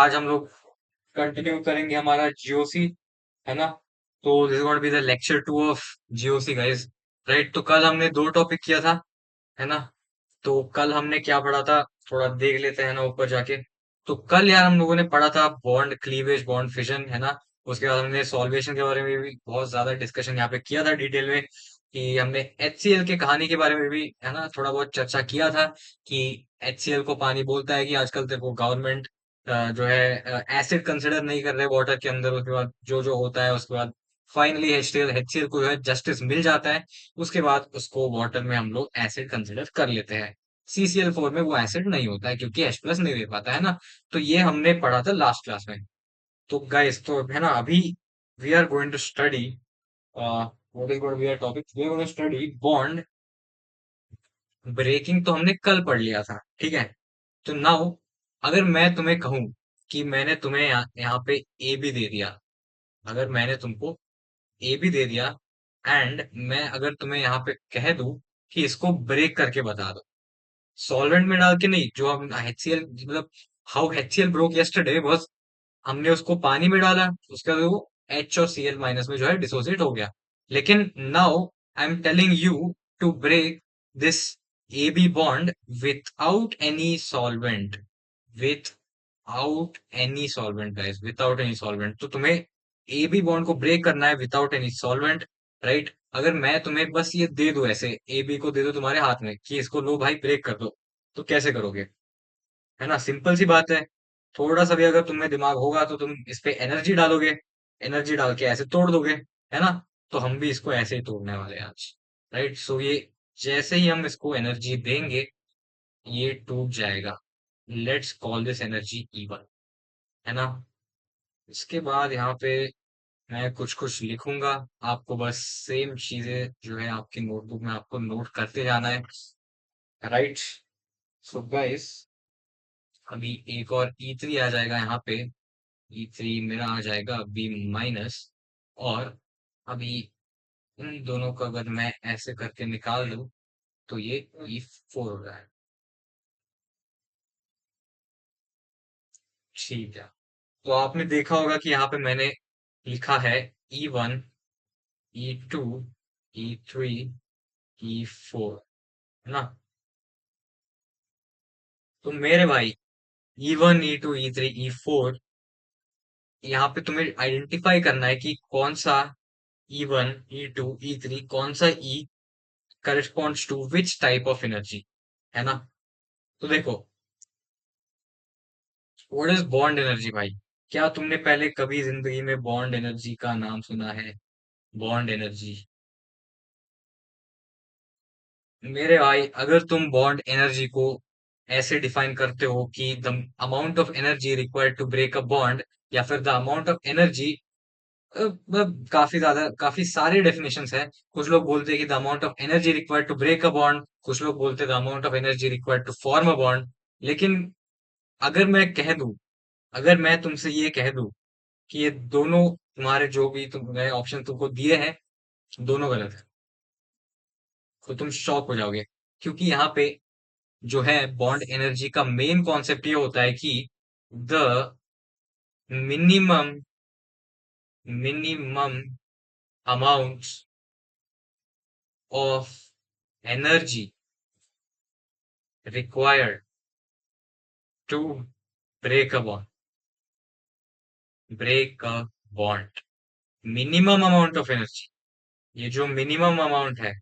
आज हम लोग कंटिन्यू करेंगे हमारा जीओसी, है ना। तो this is going to be the lecture 2 of GOC guys. Right, तो कल हमने दो टॉपिक किया था, है ना। तो कल हमने क्या पढ़ा था, थोड़ा देख लेते हैं ना ऊपर जाके। तो कल यार हम लोगों ने पढ़ा था बॉन्ड क्लीवेज, बॉन्ड फिशन, है ना। उसके बाद हमने सॉल्वेशन के बारे में भी बहुत ज्यादा डिस्कशन यहाँ पे किया था डिटेल में, कि हमने HCl के कहानी के बारे में भी, है ना, थोड़ा बहुत चर्चा किया था कि HCl को पानी बोलता है कि आजकल देखो गवर्नमेंट जो है एसिड कंसिडर नहीं कर रहे वाटर के अंदर। उसके बाद जो जो होता है उसके बाद फाइनली HCl को जो है जस्टिस मिल जाता है। उसके बाद उसको वाटर में हम लोग एसिड कंसिडर कर लेते हैं। CCl4 में वो एसिड नहीं होता है क्योंकि H+ नहीं दे पाता, है ना। तो ये हमने पढ़ा था लास्ट क्लास में। तो गाइस, तो है ना, अभी we are going to study what is going to be our topic, we are going to study bond breaking. तो हमने कल पढ़ लिया था, ठीक है। तो नाउ अगर मैं तुम्हें कहूं कि मैंने तुम्हें यहाँ पे ए बी दे दिया, अगर मैंने तुमको ए बी दे दिया, एंड मैं अगर तुम्हें यहाँ पे कह दूं कि इसको ब्रेक करके बता दो, सॉल्वेंट में डाल के नहीं, जो हम HCl मतलब हाउ HCl ब्रोक यस्टरडे बस, हमने उसको पानी में डाला, उसके बाद वो H और Cl- में जो है डिसोसिएट हो गया। लेकिन now I am telling you to break this AB bond without any solvent, without any solvent guys, without any solvent. तो तुम्हें AB बॉन्ड को ब्रेक करना है विथआउट एनी सॉल्वेंट, राइट। अगर मैं तुम्हें बस ये दे दूं, ऐसे AB को दे दो तुम्हारे हाथ में कि इसको लो भाई ब्रेक कर दो, तो कैसे करोगे? है ना, सिंपल सी बात है। थोड़ा सा भी अगर तुम्हें दिमाग होगा तो तुम इस पे एनर्जी डालोगे, एनर्जी डाल के ऐसे तोड़ दोगे, है ना। तो हम भी इसको ऐसे ही तोड़ने वाले हैं आज, राइट। सो ये जैसे ही हम इसको एनर्जी देंगे, ये टूट जाएगा। Let's call this energy E1, है ना। इसके बाद यहाँ पे मैं कुछ कुछ लिखूंगा, आपको बस सेम चीजें जो है आपकी नोटबुक में आपको नोट करते जाना है, राइट। सो गाइस, अभी एक और E3 आ जाएगा यहाँ पे। E3 मेरा आ जाएगा B-, और अभी इन दोनों को अगर मैं ऐसे करके निकाल दूं तो ये E4 हो रहा है, ठीक है। तो आपने देखा होगा कि यहाँ पे मैंने लिखा है E1, E2, E3, E4, है ना। तो मेरे भाई E1, E2, E3, E4, यहाँ पे तुम्हें आइडेंटिफाई करना है कि कौन सा E1, E2, E3, कौन सा E corresponds to which type of energy, है ना। तो देखो, व्हाट इज बॉन्ड एनर्जी भाई? क्या तुमने पहले कभी जिंदगी में बॉन्ड एनर्जी का नाम सुना है? बॉन्ड एनर्जी, मेरे भाई, अगर तुम बॉन्ड एनर्जी को ऐसे डिफाइन करते हो कि the amount of energy required to break a bond, या फिर द अमाउंट ऑफ एनर्जी, मतलब काफी ज्यादा, काफी सारे डेफिनेशंस है। कुछ लोग बोलते हैं कि the amount of energy required to break a bond, कुछ लोग बोलते हैं the amount of energy required to form a bond. लेकिन अगर मैं कह दूं, अगर मैं तुमसे ये कह दूं कि ये दोनों, तुम्हारे जो भी तुमने ऑप्शन तुमको दिए हैं, दोनों गलत है, तो तुम शॉक हो जाओगे। क्योंकि यहाँ पे जो है बॉन्ड एनर्जी का मेन कॉन्सेप्ट ये होता है कि the minimum minimum amount of energy required to break a bond, break a bond, minimum amount of energy, ये जो मिनिमम अमाउंट है,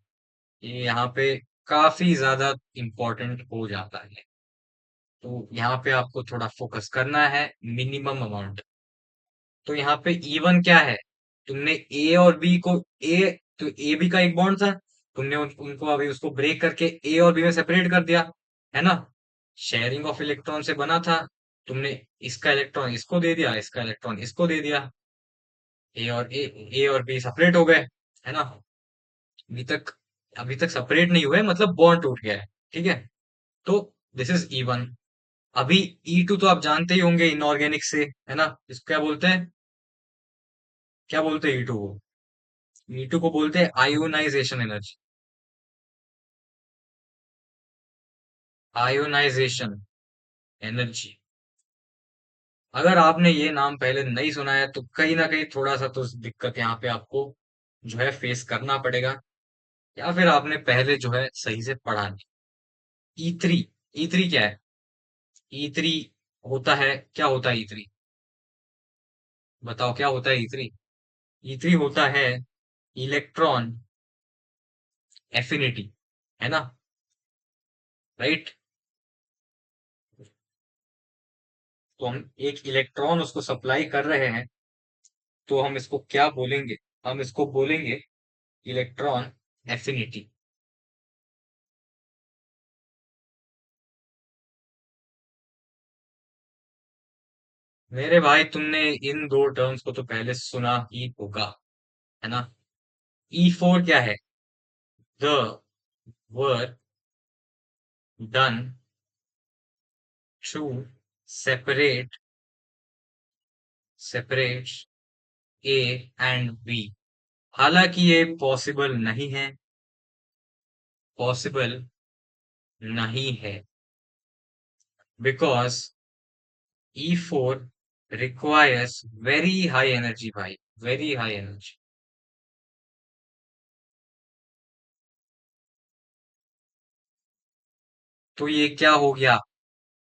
ये यहाँ पे काफी ज्यादा इंपॉर्टेंट हो जाता है। तो यहाँ पे आपको थोड़ा फोकस करना है, मिनिमम अमाउंट। तो यहाँ पे E1 क्या है? तुमने ए और बी को, ए, तो ए बी का एक बॉन्ड था, तुमने उनको अभी उसको ब्रेक करके ए और बी में सेपरेट कर दिया, है ना। शेयरिंग ऑफ इलेक्ट्रॉन से बना था, तुमने इसका इलेक्ट्रॉन इसको दे दिया, इसका इलेक्ट्रॉन इसको दे दिया, ए और बी सेपरेट हो गए, है ना। अभी तक अभी तक सेपरेट नहीं हुए, मतलब बॉन्ड टूट गया है, ठीक है। तो दिस इज E1। अभी E2 तो आप जानते ही होंगे, इनऑर्गेनिक से, है ना। इसको क्या बोलते हैं? क्या बोलते हैं E2 को? E2 को बोलते हैं आयोनाइजेशन एनर्जी, आयोनाइजेशन एनर्जी, अगर आपने ये नाम पहले नहीं सुना है तो कहीं ना कहीं थोड़ा सा तो दिक्कत यहाँ पे आपको जो है फेस करना पड़ेगा, या फिर आपने पहले जो है सही से पढ़ा नहीं। ई3, ई3 क्या है? ई3 होता है, क्या होता है ई3? बताओ क्या होता है ई3? ई3 होता है इलेक्ट्रॉन एफिनिटी, है ना? राइट। तो हम एक इलेक्ट्रॉन उसको सप्लाई कर रहे हैं, तो हम इसको क्या बोलेंगे? हम इसको बोलेंगे इलेक्ट्रॉन एफिनिटी। मेरे भाई तुमने इन दो टर्म्स को तो पहले सुना ही होगा, है ना? E4 क्या है? The work done to separate separate A and B. हालांकि ये पॉसिबल नहीं है, पॉसिबल नहीं है, because E4 requires very high energy भाई, very high energy। तो ये क्या हो गया?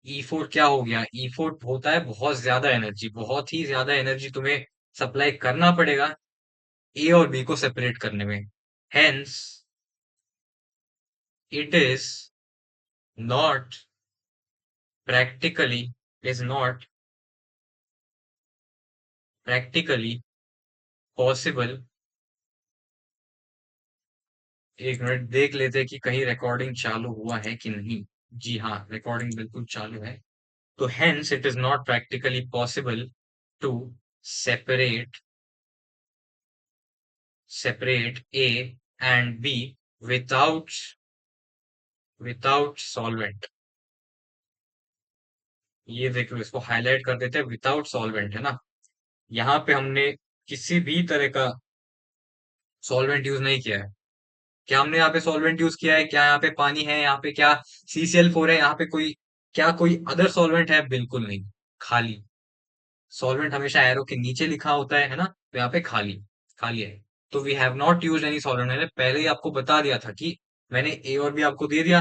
E4 क्या हो गया? E4 होता है बहुत ज्यादा एनर्जी, बहुत ही ज्यादा एनर्जी तुम्हें सप्लाई करना पड़ेगा ए और बी को सेपरेट करने में। Hence it not practically is not practically possible. एक मिनट देख लेते हैं कि कहीं रिकॉर्डिंग चालू हुआ है कि नहीं। जी हाँ, रिकॉर्डिंग बिल्कुल चालू है। तो hence it is not practically possible to separate separate A and B without solvent। ये देखो, इसको हाईलाइट कर देते हैं, विदाउट सॉल्वेंट, है ना? यहाँ पे हमने किसी भी तरह का सॉल्वेंट यूज नहीं किया है। क्या हमने यहाँ पे सॉल्वेंट यूज किया है? क्या यहाँ पे पानी है? यहाँ पे क्या CCl4 है? यहाँ पे कोई, क्या कोई अदर सॉल्वेंट है? बिल्कुल नहीं, खाली। सॉल्वेंट हमेशा एरो के नीचे लिखा होता है ना? तो यहाँ पे खाली, खाली है। तो we have not used any solvent. मैंने पहले ही आपको बता दिया था कि मैंने ए और बी आपको दे दिया,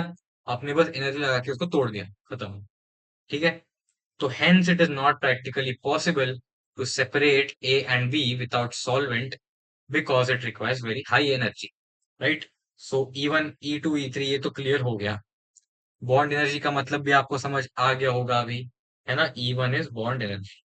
आपने बस एनर्जी लगा के उसको तोड़ दिया, खत्म। ठीक है? तो hence it is not practically possible to separate A and B without solvent because it requires very high energy. Right. So E1 E2 E3 ये तो क्लियर हो गया। बॉन्ड एनर्जी का मतलब भी आपको समझ आ गया होगा अभी, है ना? E1 is bond energy.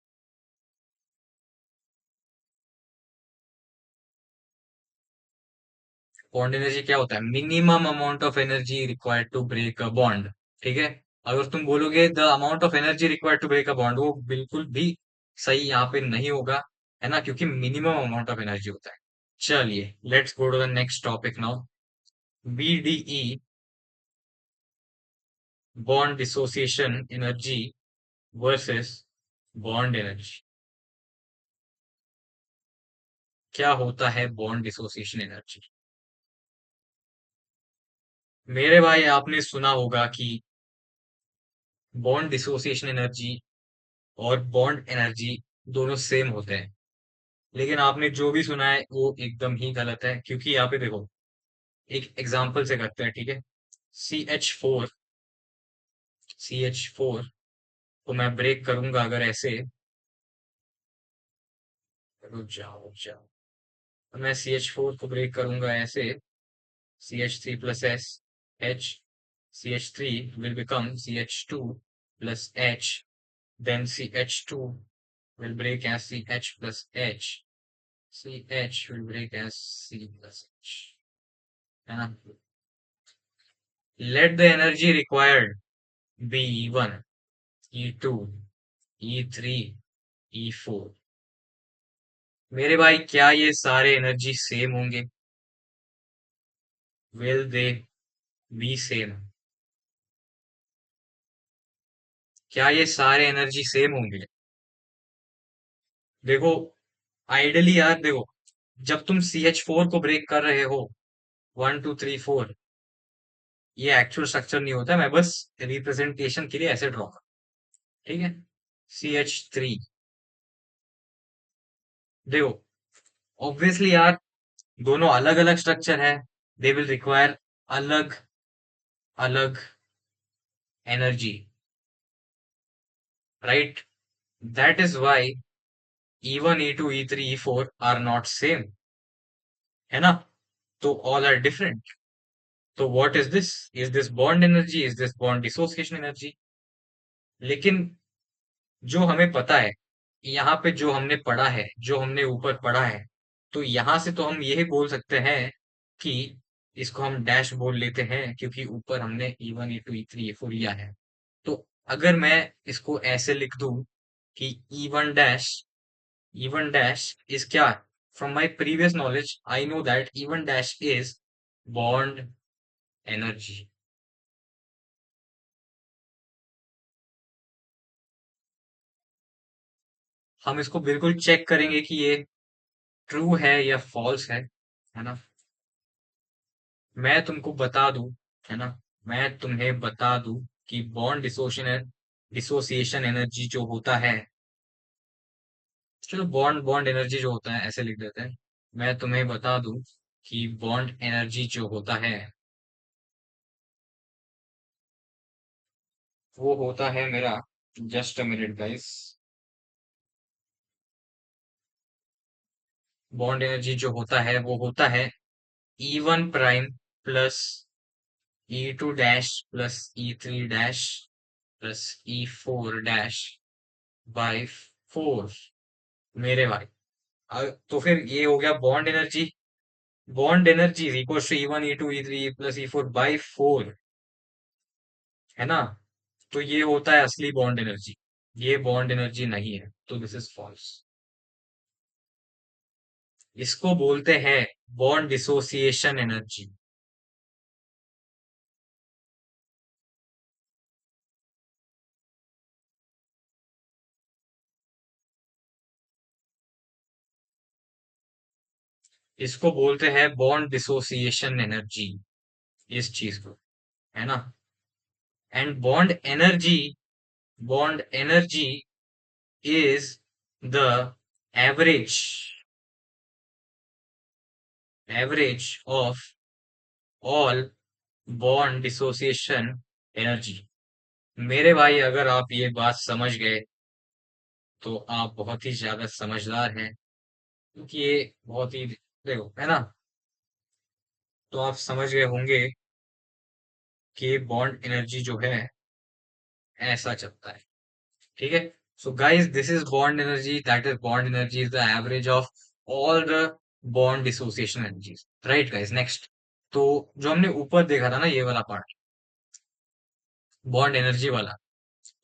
Bond energy क्या होता है? Minimum amount of energy required to break a bond. ठीक है? अगर तुम बोलोगे the amount of energy required to break a bond, वो बिल्कुल भी सही यहाँ पे नहीं होगा, है ना? क्योंकि मिनिमम अमाउंट ऑफ एनर्जी होता है। चलिए, let's go to the next topic now. BDE, bond dissociation energy versus bond energy. क्या होता है बॉन्ड डिसोसिएशन एनर्जी? मेरे भाई आपने सुना होगा कि बॉन्ड डिसोसिएशन एनर्जी और बॉन्ड एनर्जी दोनों सेम होते हैं। लेकिन आपने जो भी सुना है वो एकदम ही गलत है, क्योंकि यहाँ पे देखो, एक एग्जाम्पल से करते हैं, ठीक है? सी एच फोर को मैं ब्रेक करूंगा अगर ऐसे, रुक जाओ रुक जाओ, तो मैं CH4 को ब्रेक करूंगा ऐसे, CH3 + S H, CH3 will become CH2 + H, then CH2 will break as CH + H, CH will break as C + H, है ना? Let the energy required be E1, E2, E3, E4। मेरे भाई क्या ये सारे energy same होंगे? Will they be same? क्या ये सारे एनर्जी सेम होंगे? देखो, आइडियली यार देखो, जब तुम CH4 को ब्रेक कर रहे हो, 1 2 3 4, ये एक्चुअल स्ट्रक्चर नहीं होता, मैं बस रिप्रेजेंटेशन के लिए ऐसे ड्रॉ कर, ठीक है? CH3। देखो, ऑब्वियसली यार, दोनों अलग अलग स्ट्रक्चर है। दे विल रिक्वायर अलग अलग energy, right? That is why E1, E2, E3, E4 are not same, है ना? तो ऑल आर डिफरेंट। तो what is this? Is this bond energy? Is this bond dissociation energy? लेकिन जो हमें पता है, यहाँ पे जो हमने पढ़ा है, जो हमने ऊपर पढ़ा है, तो यहाँ से तो हम यही बोल सकते हैं कि इसको हम डैश बोल लेते हैं, क्योंकि ऊपर हमने E1, E2, E3, E4 लिया है। तो अगर मैं इसको ऐसे लिख दूं कि E1 डैश इज क्या? From my previous knowledge I know that E1 dash is bond energy. हम इसको बिल्कुल चेक करेंगे कि ये ट्रू है या फॉल्स है ना? मैं तुमको बता दूं, है ना, मैं तुम्हें बता दूं कि बॉन्ड डिसोसिएशन एनर्जी जो होता है, चलो बॉन्ड बॉन्ड एनर्जी जो होता है ऐसे लिख देते हैं। मैं तुम्हें बता दूं कि बॉन्ड एनर्जी जो होता है, वो होता है मेरा, just a minute guys. Bond energy जो होता है वो होता है E1 prime plus E2 dash plus E3 dash plus E4 dash by 4, मेरे भाई। तो फिर ये हो गया bond energy. Bond energy is equal to E1, E2, E3 plus E4 by 4, है ना? तो ये होता है असली बॉन्ड एनर्जी। ये बॉन्ड एनर्जी नहीं है, तो दिस इज फॉल्स। इसको बोलते हैं बॉन्ड डिसोसिएशन एनर्जी। इसको बोलते हैं बॉन्ड डिसोसिएशन एनर्जी, इस चीज को, है ना? And bond energy is the average average of all bond dissociation energy. मेरे भाई, अगर आप ये बात समझ गए तो आप बहुत ही ज्यादा समझदार हैं, क्योंकि ये बहुत ही, देखो, है ना? तो आप समझ गए होंगे कि बॉन्ड एनर्जी जो है ऐसा चलता है, ठीक है? So guys, this is bond energy, that is bond energy is the average of all the bond dissociation energies, right guys? Next, तो जो हमने ऊपर देखा था ना, ये वाला पार्ट, बॉन्ड एनर्जी वाला,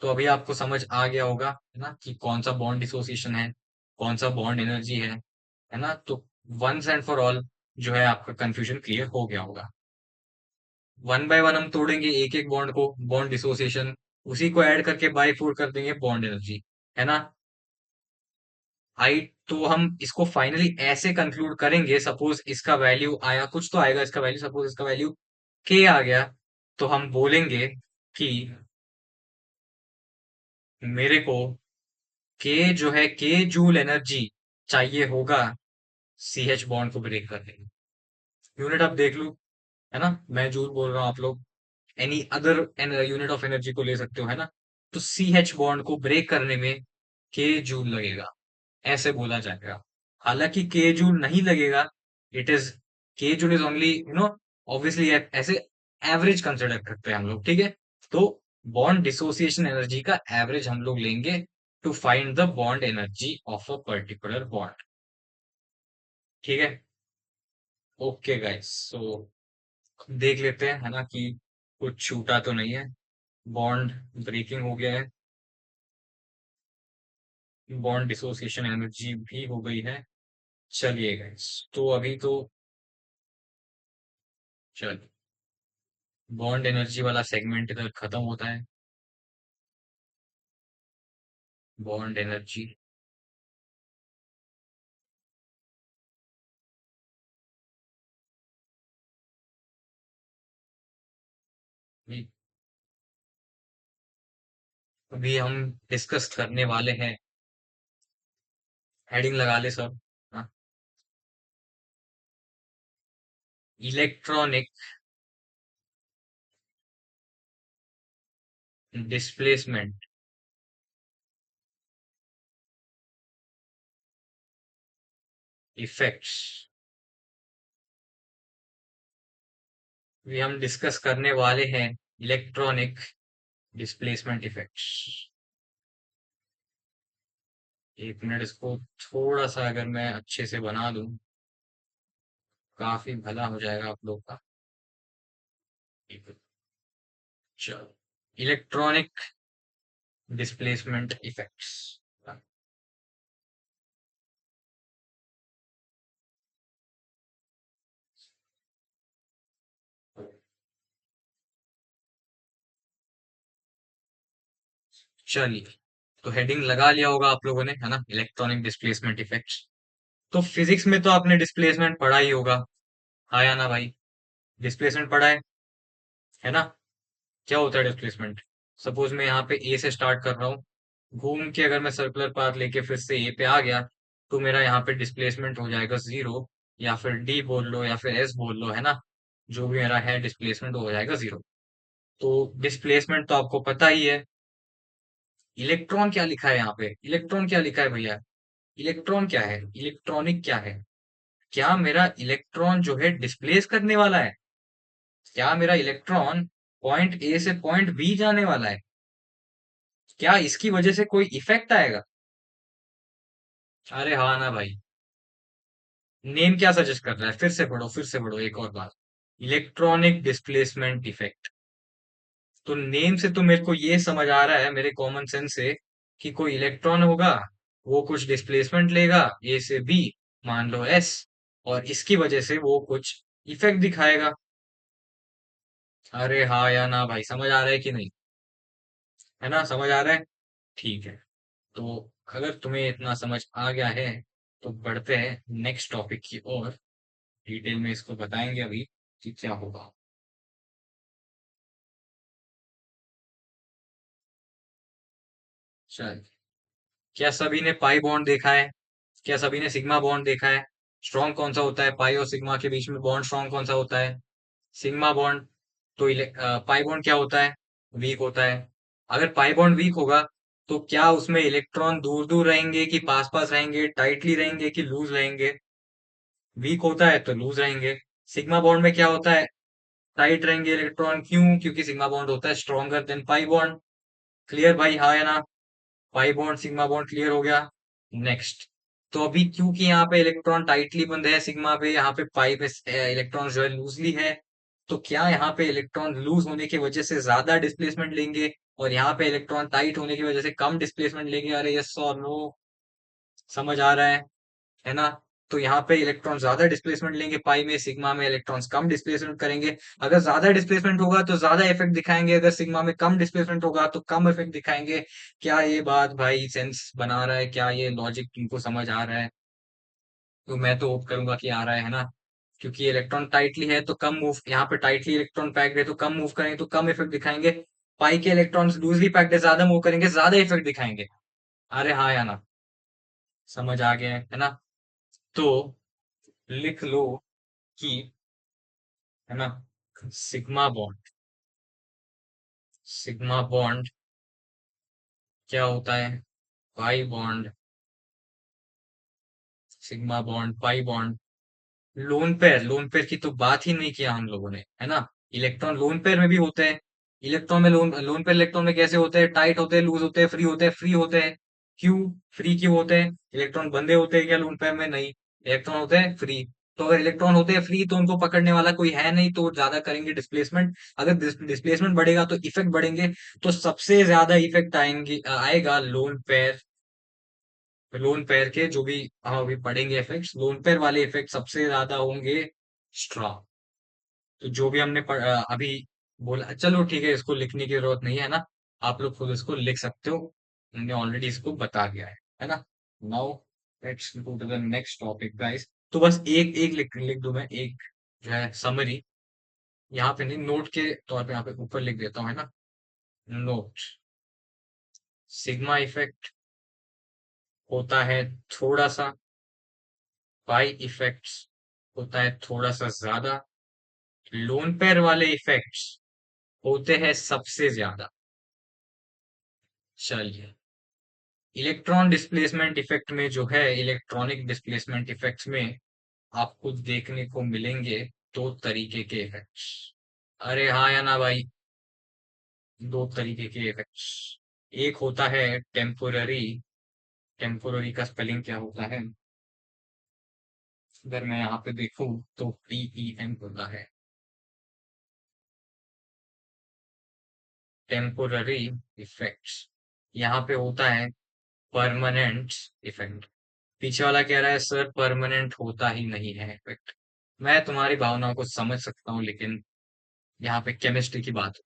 तो अभी आपको समझ आ गया होगा, है ना, कि कौन सा बॉन्ड डिसोसिएशन है, कौन सा बॉन्ड एनर्जी है ना? तो वंस एंड फॉर ऑल जो है आपका कंफ्यूजन क्लियर हो गया होगा। वन बाय वन हम तोड़ेंगे एक एक बॉन्ड को, बॉन्ड डिसोसिएशन, उसी को ऐड करके बाय फोर कर देंगे बॉन्ड एनर्जी, है ना? आई तो हम इसको फाइनली ऐसे कंक्लूड करेंगे, सपोज इसका वैल्यू आया, कुछ तो आएगा इसका वैल्यू, सपोज इसका वैल्यू के आ गया, तो हम बोलेंगे कि मेरे को के जो है, के जूल एनर्जी चाहिए होगा सी एच बॉन्ड को ब्रेक करने में। यूनिट आप देख लू, है ना? मैं जूल बोल रहा हूँ, आप लोग any other unit of energy को ले सकते हो, है ना? तो सी एच बॉन्ड को ब्रेक करने में के जूल लगेगा, ऐसे बोला जाएगा। हालांकि के जूल नहीं लगेगा, it is, K joule is only, obviously ऐसे एवरेज कंसिडर करते हैं हम लोग, ठीक है? तो बॉन्ड डिसोसिएशन एनर्जी का एवरेज हम लोग लेंगे to find the bond energy of a particular bond, ठीक है? ओके गाइस, सो देख लेते हैं, है ना, कि कुछ छूटा तो नहीं है। बॉन्ड ब्रेकिंग हो गया है, बॉन्ड डिसोसिएशन एनर्जी भी हो गई है। चलिए गाइस, तो अभी तो चल, बॉन्ड एनर्जी वाला सेगमेंट इधर खत्म होता है। बॉन्ड एनर्जी, अभी हम डिस्कस करने वाले हैं, हेडिंग लगा ले सब। Electronic displacement effects. अभी हम डिस्कस करने वाले हैं इलेक्ट्रॉनिक डिस्प्लेसमेंट इफेक्ट्स। एक मिनट, इसको थोड़ा सा अगर मैं अच्छे से बना दूं, काफी भला हो जाएगा आप लोग का। चलो, इलेक्ट्रॉनिक डिस्प्लेसमेंट इफेक्ट्स। चलिए, तो हेडिंग लगा लिया होगा आप लोगों ने, है ना, इलेक्ट्रॉनिक डिस्प्लेसमेंट इफेक्ट्स। तो फिजिक्स में तो आपने डिस्प्लेसमेंट पढ़ा ही होगा, हाँ या ना भाई? डिस्प्लेसमेंट पढ़ा है ना? क्या होता है डिस्प्लेसमेंट? सपोज मैं यहाँ पे ए से स्टार्ट कर रहा हूँ, घूम के अगर मैं सर्कुलर पाथ लेके फिर से ए पे आ गया, तो मेरा यहाँ पे डिस्प्लेसमेंट हो जाएगा जीरो, या फिर डी बोल लो या फिर एस बोल लो, है ना? जो भी मेरा है डिस्प्लेसमेंट हो जाएगा जीरो। तो डिस्प्लेसमेंट तो आपको पता ही है। इलेक्ट्रॉन क्या लिखा है यहाँ पे? इलेक्ट्रॉन क्या लिखा है भैया? इलेक्ट्रॉन क्या है? इलेक्ट्रॉनिक क्या है? क्या मेरा इलेक्ट्रॉन जो है डिस्प्लेस करने वाला है? क्या मेरा इलेक्ट्रॉन पॉइंट ए से पॉइंट बी जाने वाला है? क्या इसकी वजह से कोई इफेक्ट आएगा? अरे हाँ ना भाई। नेम क्या सजेस्ट कर रहा है? फिर से पढ़ो एक और बार। Electronic displacement effect. तो नेम से तो मेरे को ये समझ आ रहा है, मेरे कॉमन सेंस से, कि कोई इलेक्ट्रॉन होगा, वो कुछ डिस्प्लेसमेंट लेगा ए से बी, मान लो एस, और इसकी वजह से वो कुछ इफेक्ट दिखाएगा। अरे हाँ या ना भाई, समझ आ रहा है कि नहीं? है ना, समझ आ रहा है? ठीक है। तो अगर तुम्हें इतना समझ आ गया है, तो बढ़ते हैं नेक्स्ट टॉपिक की ओर। डिटेल में इसको बताएंगे अभी कि क्या होगा। चल, क्या सभी ने पाई बॉन्ड देखा है? क्या सभी ने सिग्मा बॉन्ड देखा है? स्ट्रॉन्ग कौन सा होता है? पाई और सिग्मा के बीच में बॉन्ड स्ट्रॉन्ग कौन सा होता है? Sigma bond. तो पाई बॉन्ड क्या होता है? वीक होता है। अगर पाई बॉन्ड वीक होगा, तो क्या उसमें इलेक्ट्रॉन दूर दूर रहेंगे कि पास पास रहेंगे, टाइटली रहेंगे कि लूज रहेंगे? वीक होता है तो लूज रहेंगे। सिग्मा बॉन्ड में क्या होता है? टाइट रहेंगे इलेक्ट्रॉन, क्यों? क्योंकि सिग्मा बॉन्ड होता है stronger than pi bond. Clear भाई, हाँ या ना? Pi bond sigma bond clear हो गया। नेक्स्ट। तो अभी क्योंकि यहाँ पे इलेक्ट्रॉन टाइटली बंद है सिग्मा पे, यहाँ पे पाई पे इलेक्ट्रॉन जो है लूजली है, तो क्या यहाँ पे इलेक्ट्रॉन लूज होने की वजह से ज्यादा डिस्प्लेसमेंट लेंगे, और यहाँ पे इलेक्ट्रॉन टाइट होने की वजह से कम डिस्प्लेसमेंट लेंगे? अरे यस और नो? समझ आ रहा है ना? तो यहाँ पे इलेक्ट्रॉन ज्यादा डिस्प्लेसमेंट लेंगे पाई में, सिग्मा में इलेक्ट्रॉन्स कम डिस्प्लेसमेंट करेंगे। अगर ज्यादा डिस्प्लेसमेंट होगा तो ज्यादा इफेक्ट दिखाएंगे, अगर सिग्मा में कम डिस्प्लेसमेंट होगा तो कम इफेक्ट दिखाएंगे। क्या ये बात भाई सेंस बना रहा है? क्या ये लॉजिक तुमको समझ आ रहा है? तो मैं तो होप करूंगा कि आ रहा है ना? क्योंकि इलेक्ट्रॉन टाइटली है तो कम मूव, यहाँ पे टाइटली इलेक्ट्रॉन पैक्ड है तो कम मूव करेंगे तो कम इफेक्ट दिखाएंगे। पाई के इलेक्ट्रॉन्स लूजली पैक्ड है, ज्यादा मूव करेंगे ज्यादा इफेक्ट दिखाएंगे। अरे हाँ या ना? समझ आ गया है ना? तो लिख लो कि, है ना, सिग्मा बॉन्ड, सिग्मा बॉन्ड क्या होता है? Pi bond, sigma bond pi bond. Lone pair की तो बात ही नहीं किया हम लोगों ने, है ना? इलेक्ट्रॉन लोन पेयर में भी होते हैं। इलेक्ट्रॉन में लोन पेयर इलेक्ट्रॉन में कैसे होते हैं? टाइट होते हैं, लूज होते हैं, फ्री होते हैं? फ्री होते हैं। क्यों फ्री क्यों होते हैं? इलेक्ट्रॉन बंधे होते हैं क्या लोन पेयर में? नहीं, इलेक्ट्रॉन होते हैं फ्री। तो अगर इलेक्ट्रॉन होते हैं फ्री, तो उनको पकड़ने वाला कोई है नहीं, तो ज्यादा करेंगे डिस्प्लेसमेंट। अगर डिस्प्लेसमेंट बढ़ेगा तो इफेक्ट बढ़ेंगे। तो सबसे ज्यादा इफेक्ट आएगा लोन पेयर के, जो भी हम अभी पढ़ेंगे इफेक्ट्स, लोन पेयर वाले इफेक्ट सबसे ज्यादा होंगे स्ट्रॉन्ग। तो जो भी हमने अभी बोला, चलो ठीक है, इसको लिखने की जरूरत नहीं है ना, आप लोग खुद इसको लिख सकते हो, हमने ऑलरेडी इसको बता दिया है ना? Now let's go to the next topic guys. तो बस एक एक लिख लिख दूं मैं, एक जो है समरी, यहाँ पे नहीं, नोट के तौर पे यहाँ पे ऊपर लिख देता हूँ, है ना? नोट। सिग्मा इफेक्ट होता है थोड़ा सा, पाई इफेक्ट्स होता है थोड़ा सा ज्यादा, लोन पेयर वाले इफेक्ट्स होते हैं सबसे ज्यादा। चलिए, इलेक्ट्रॉन डिस्प्लेसमेंट इफेक्ट में जो है, इलेक्ट्रॉनिक डिस्प्लेसमेंट इफेक्ट्स में आपको देखने को मिलेंगे दो तरीके के इफेक्ट्स। अरे हाँ या ना भाई, दो तरीके के इफेक्ट्स। एक होता है टेम्पोररी। टेम्पोररी का स्पेलिंग क्या होता है? अगर मैं यहाँ पे देखूं तो PEN होता है, टेम्पोररी इफेक्ट्स। यहाँ पे होता है परमानेंट इफेक्ट। पीछे वाला कह रहा है सर परमानेंट होता ही नहीं है इफेक्ट। मैं तुम्हारी भावनाओं को समझ सकता हूँ, लेकिन यहाँ पे केमिस्ट्री की बात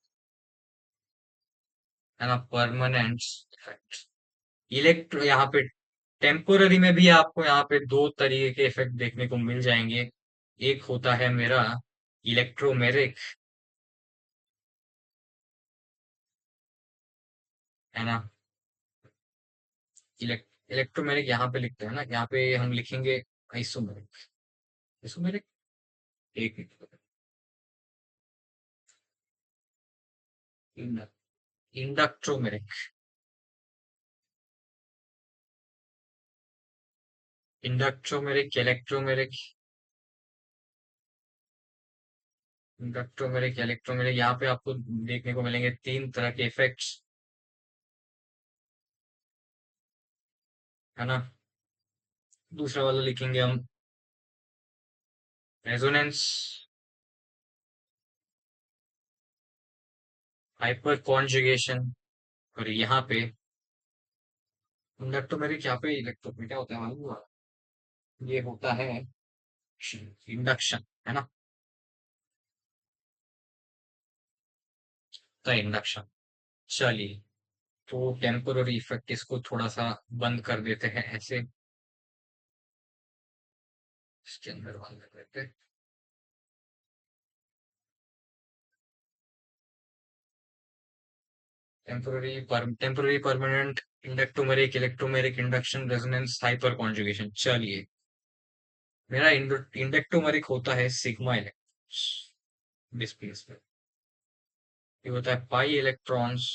है ना। परमानेंट इफेक्ट, इलेक्ट्रो यहाँ पे टेम्पोररी में भी आपको यहाँ पे दो तरीके के इफेक्ट देखने को मिल जाएंगे। एक होता है मेरा इलेक्ट्रोमेरिक, है ना। इलेक्ट्रोमेरिक यहाँ पे लिखते हैं ना, यहाँ पे हम लिखेंगे आइसोमेरिक। आइसोमेरिक, एक इंडक्ट्रोमेरिक। इंडक्ट्रोमेरिक, इलेक्ट्रोमेरिक, इंडक्ट्रोमेरिक, इलेक्ट्रोमेरिक, यहाँ पे आपको देखने को मिलेंगे तीन तरह के इफेक्ट्स, है ना। दूसरा वाला लिखेंगे हम रेजोनेंस, हाइपर कॉन्जुगेशन। और यहाँ पे इंडक्ट्रोमेरिक, यहाँ पे इलेक्ट्रो क्या होता है मालूम हुआ? ये होता है इंडक्शन, है ना। तो इंडक्शन। चलिए, तो टेम्पोररी इफेक्ट इसको थोड़ा सा बंद कर देते हैं ऐसे, इसके अंदर बंद कर देते हैं। Temporary permanent, inductomeric, electromeric, induction, resonance, hyper conjugation. चलिए, मेरा इंडक्टोमेरिक होता है सिग्मा डिस्प्लेसमेंट। ये होता है पाई इलेक्ट्रॉन्स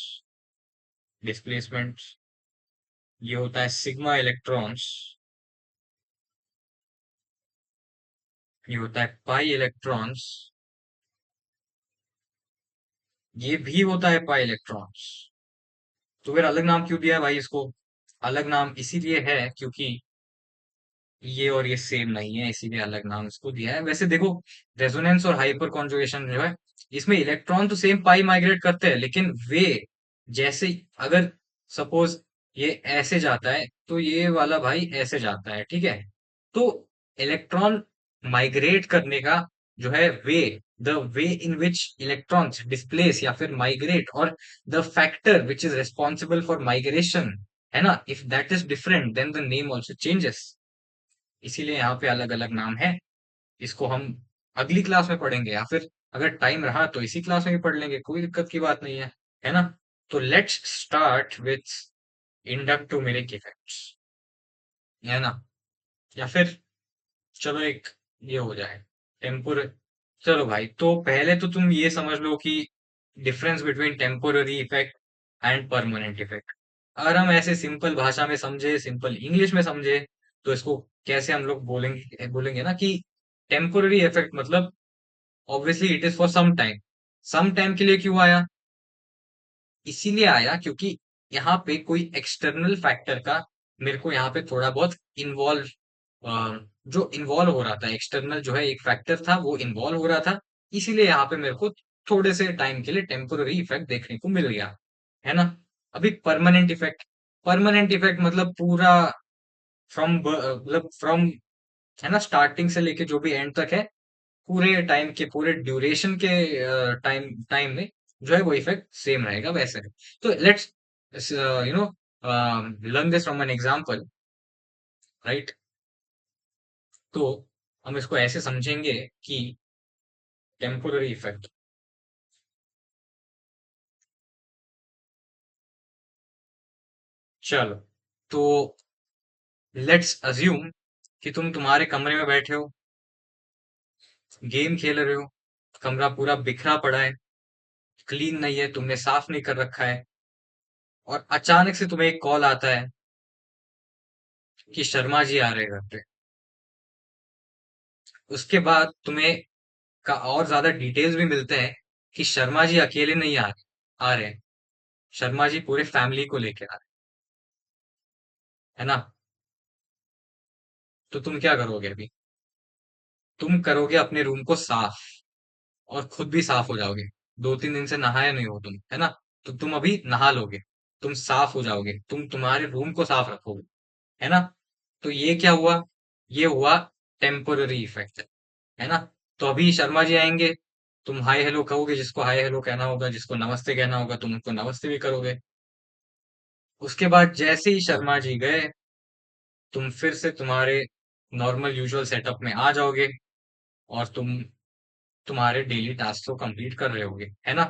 डिस्प्लेसमेंट। ये होता है सिग्मा इलेक्ट्रॉन्स। ये होता है पाई इलेक्ट्रॉन्स। ये भी होता है पाई इलेक्ट्रॉन्स। तो फिर अलग नाम क्यों दिया है भाई इसको? अलग नाम इसीलिए है क्योंकि ये और ये सेम नहीं है, इसीलिए अलग नाम इसको दिया है। वैसे देखो, रेजोनेंस और हाइपर कॉन्जुगेशन जो है, इसमें इलेक्ट्रॉन तो सेम पाई माइग्रेट करते हैं, लेकिन वे जैसे, अगर सपोज ये ऐसे जाता है तो ये वाला भाई ऐसे जाता है, ठीक है। तो इलेक्ट्रॉन माइग्रेट करने का जो है way, the way in which electrons displace या फिर माइग्रेट, और the factor which is responsible for migration, है ना, if that is different then the name also changes. इसीलिए यहाँ पे अलग अलग नाम है। इसको हम अगली क्लास में पढ़ेंगे, या फिर अगर टाइम रहा तो इसी क्लास में भी पढ़ लेंगे, कोई दिक्कत की बात नहीं है ना। तो let's start with inductomeric effects, है ना। या फिर चलो एक ये हो जाए टेम्पोर। चलो भाई, तो पहले तो तुम ये समझ लो कि difference between temporary effect and permanent effect. अगर हम ऐसे सिंपल भाषा में समझे, सिंपल इंग्लिश में समझे, तो इसको कैसे हम लोग बोलेंगे बोलेंगे ना कि टेम्पोररी इफेक्ट मतलब obviously it is for some time. Some time के लिए क्यों आया? इसीलिए आया क्योंकि यहाँ पे कोई एक्सटर्नल फैक्टर का मेरे को यहाँ पे थोड़ा बहुत इन्वॉल्व, जो इन्वॉल्व हो रहा था, एक्सटर्नल जो है एक फैक्टर था वो इन्वॉल्व हो रहा था। इसीलिए यहाँ पे मेरे को थोड़े से टाइम के लिए टेम्पोररी इफेक्ट देखने को मिल गया, है ना। अभी परमानेंट इफेक्ट, परमानेंट इफेक्ट मतलब पूरा फ्रॉम, मतलब फ्रॉम, है ना, स्टार्टिंग से लेके जो भी एंड तक है, पूरे टाइम के, पूरे ड्यूरेशन के टाइम टाइम में जो है वो इफेक्ट सेम रहेगा वैसे। तो let's you know learn this from an example, right. तो हम इसको ऐसे समझेंगे कि टेम्पोररी इफेक्ट, चलो, तो लेट्स अज्यूम कि तुम तुम्हारे कमरे में बैठे हो, गेम खेल रहे हो, कमरा पूरा बिखरा पड़ा है, क्लीन नहीं है, तुमने साफ नहीं कर रखा है, और अचानक से तुम्हें एक कॉल आता है कि शर्मा जी आ रहे हैं घर पे। उसके बाद तुम्हें का और ज्यादा डिटेल्स भी मिलते हैं कि शर्मा जी अकेले नहीं आ रहे हैं, शर्मा जी पूरे फैमिली को लेके आ रहे हैं, है ना? तो तुम क्या करोगे अभी? तुम करोगे अपने रूम को साफ, और खुद भी साफ हो जाओगे। 2-3 दिन से नहाए नहीं हो तुम, है ना? तो तुम अभी नहा लोगे, तुम साफ हो जाओगे, तुम तुम्हारे रूम को साफ रखोगे, है ना? तो ये क्या हुआ? ये हुआ टेम्पोररी इफेक्ट, है ना? तो अभी शर्मा जी आएंगे, तुम हाय हेलो कहोगे, जिसको हाय हेलो कहना होगा, जिसको नमस्ते कहना होगा, तुम उनको नमस्ते भी करोगे। उसके बाद जैसे ही शर्मा जी गए, तुम फिर से तुम्हारे नॉर्मल यूजुअल सेटअप में आ जाओगे, और तुम तुम्हारे डेली टास्क को कंप्लीट कर रहे होगे, है ना?